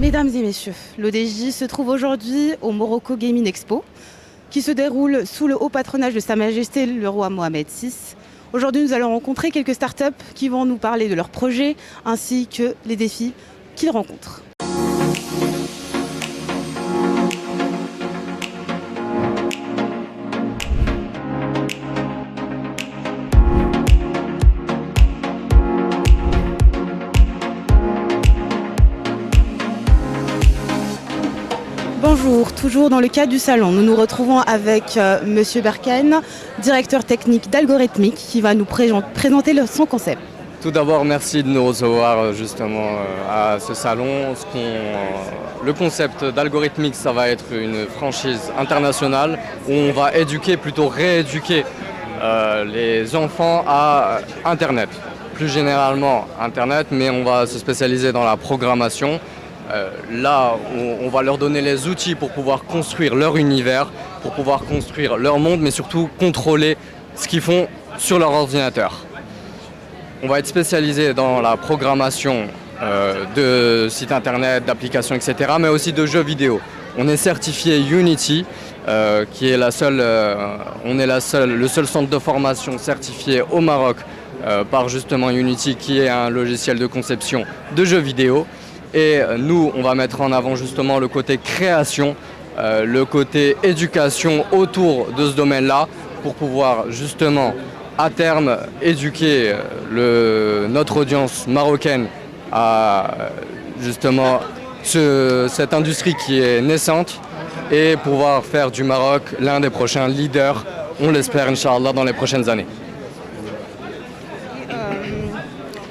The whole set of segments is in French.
Mesdames et messieurs, l'ODJ se trouve aujourd'hui au Morocco Gaming Expo, qui se déroule sous le haut patronage de Sa Majesté le roi Mohamed VI. Aujourd'hui, nous allons rencontrer quelques startups qui vont nous parler de leurs projets ainsi que les défis qu'ils rencontrent. Bonjour, toujours dans le cadre du salon, nous nous retrouvons avec Monsieur Berken, directeur technique d'Algorithmic, qui va nous présenter son concept. Tout d'abord, merci de nous recevoir justement à ce salon. Le concept d'Algorithmic, ça va être une franchise internationale où on va éduquer, plutôt rééduquer les enfants à Internet. Plus généralement Internet, mais on va se spécialiser dans la programmation. Là où on va leur donner les outils pour pouvoir construire leur univers, pour pouvoir construire leur monde, mais surtout contrôler ce qu'ils font sur leur ordinateur. On va être spécialisé dans la programmation de sites internet, d'applications, etc., mais aussi de jeux vidéo. On est certifié Unity, qui est le seul centre de formation certifié au Maroc par justement Unity, qui est un logiciel de conception de jeux vidéo. Et nous, on va mettre en avant justement le côté création, le côté éducation autour de ce domaine-là pour pouvoir justement à terme éduquer notre audience marocaine à justement cette industrie qui est naissante et pouvoir faire du Maroc l'un des prochains leaders, on l'espère, Inch'Allah, dans les prochaines années.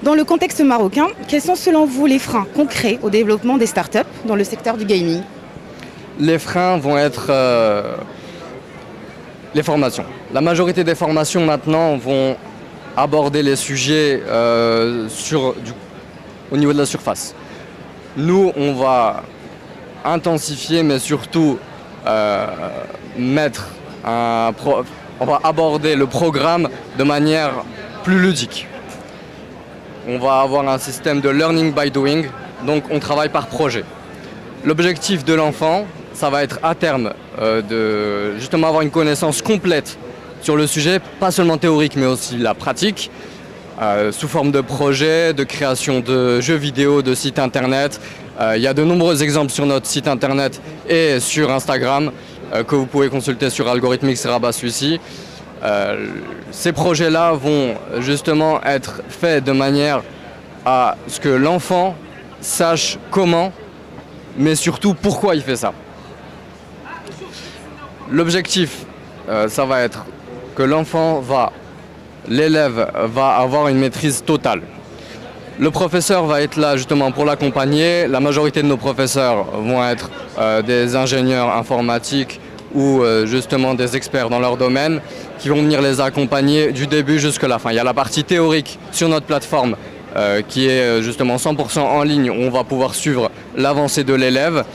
Dans le contexte marocain, quels sont selon vous les freins concrets au développement des startups dans le secteur du gaming? Les freins vont être les formations. La majorité des formations maintenant vont aborder les sujets au niveau de la surface. Nous, on va intensifier, mais surtout on va aborder le programme de manière plus ludique. On va avoir un système de learning by doing, donc on travaille par projet. L'objectif de l'enfant, ça va être à terme de justement avoir une connaissance complète sur le sujet, pas seulement théorique mais aussi la pratique, sous forme de projets, de création de jeux vidéo, de sites internet. Il y a de nombreux exemples sur notre site internet et sur Instagram que vous pouvez consulter sur Algorithmic Serabas-Suissi. Ces projets-là vont justement être faits de manière à ce que l'enfant sache comment, mais surtout pourquoi il fait ça. L'objectif, ça va être que l'élève va avoir une maîtrise totale. Le professeur va être là justement pour l'accompagner. La majorité de nos professeurs vont être des ingénieurs informatiques ou justement des experts dans leur domaine qui vont venir les accompagner du début jusqu'à la fin. Il y a la partie théorique sur notre plateforme qui est justement 100% en ligne où on va pouvoir suivre l'avancée de l'élève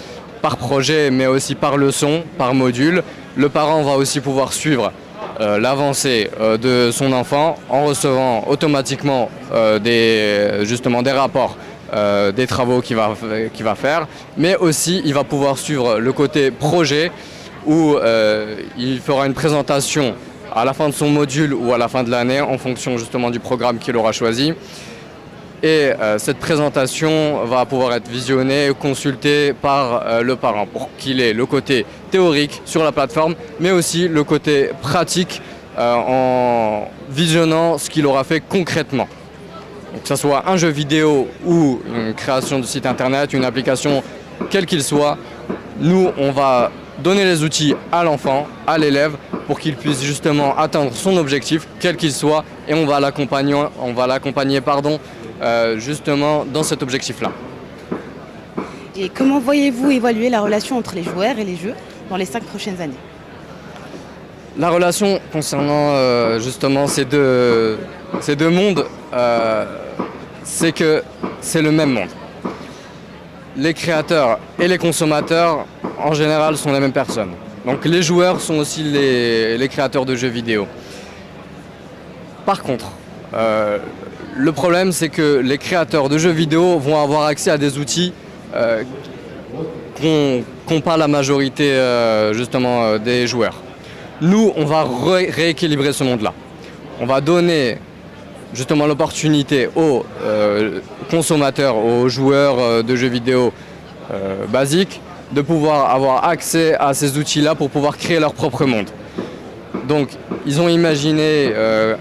par projet mais aussi par leçon, par module. Le parent va aussi pouvoir suivre l'avancée de son enfant en recevant automatiquement des rapports des travaux qu'il va faire, mais aussi il va pouvoir suivre le côté projet où il fera une présentation à la fin de son module ou à la fin de l'année en fonction justement du programme qu'il aura choisi. Et cette présentation va pouvoir être visionnée et consultée par le parent pour qu'il ait le côté théorique sur la plateforme, mais aussi le côté pratique en visionnant ce qu'il aura fait concrètement. Donc, que ce soit un jeu vidéo ou une création de site internet, une application, quel qu'il soit, nous on va donner les outils à l'enfant, à l'élève, pour qu'il puisse justement atteindre son objectif, quel qu'il soit, et on va l'accompagner justement dans cet objectif-là. Et comment voyez-vous évaluer la relation entre les joueurs et les jeux dans les 5 prochaines années? La relation concernant justement ces deux mondes, c'est que c'est le même monde. Les créateurs et les consommateurs, en général, sont les mêmes personnes. Donc les joueurs sont aussi les créateurs de jeux vidéo. Par contre, le problème, c'est que les créateurs de jeux vidéo vont avoir accès à des outils qu'ont pas la majorité justement des joueurs. Nous, on va rééquilibrer ce monde-là. On va donner justement l'opportunité aux consommateurs, aux joueurs de jeux vidéo basiques, de pouvoir avoir accès à ces outils-là pour pouvoir créer leur propre monde. Donc, ils ont imaginé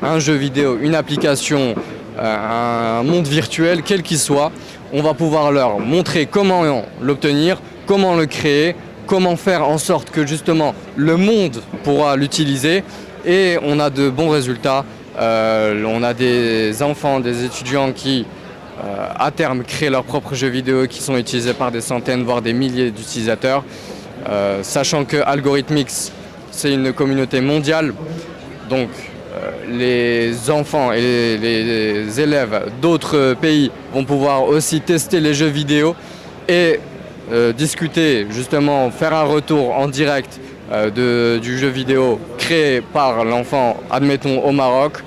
un jeu vidéo, une application, un monde virtuel, quel qu'il soit. On va pouvoir leur montrer comment l'obtenir, comment le créer, comment faire en sorte que justement le monde pourra l'utiliser, et on a de bons résultats. On a des enfants, des étudiants qui à terme créent leurs propres jeux vidéo qui sont utilisés par des centaines voire des milliers d'utilisateurs, sachant que Algorithmix c'est une communauté mondiale, donc les enfants et les élèves d'autres pays vont pouvoir aussi tester les jeux vidéo et discuter, justement faire un retour en direct du jeu vidéo créé par l'enfant, admettons au Maroc,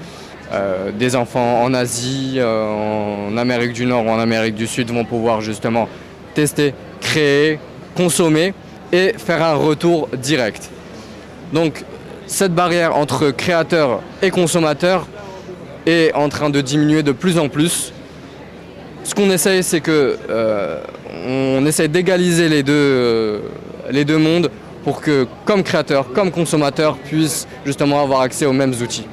des enfants en Asie, en Amérique du Nord ou en Amérique du Sud vont pouvoir justement tester, créer, consommer et faire un retour direct. Donc cette barrière entre créateurs et consommateurs est en train de diminuer de plus en plus. Ce qu'on essaye, c'est que on essaye d'égaliser les deux mondes pour que, comme créateurs, comme consommateurs, puissent justement avoir accès aux mêmes outils.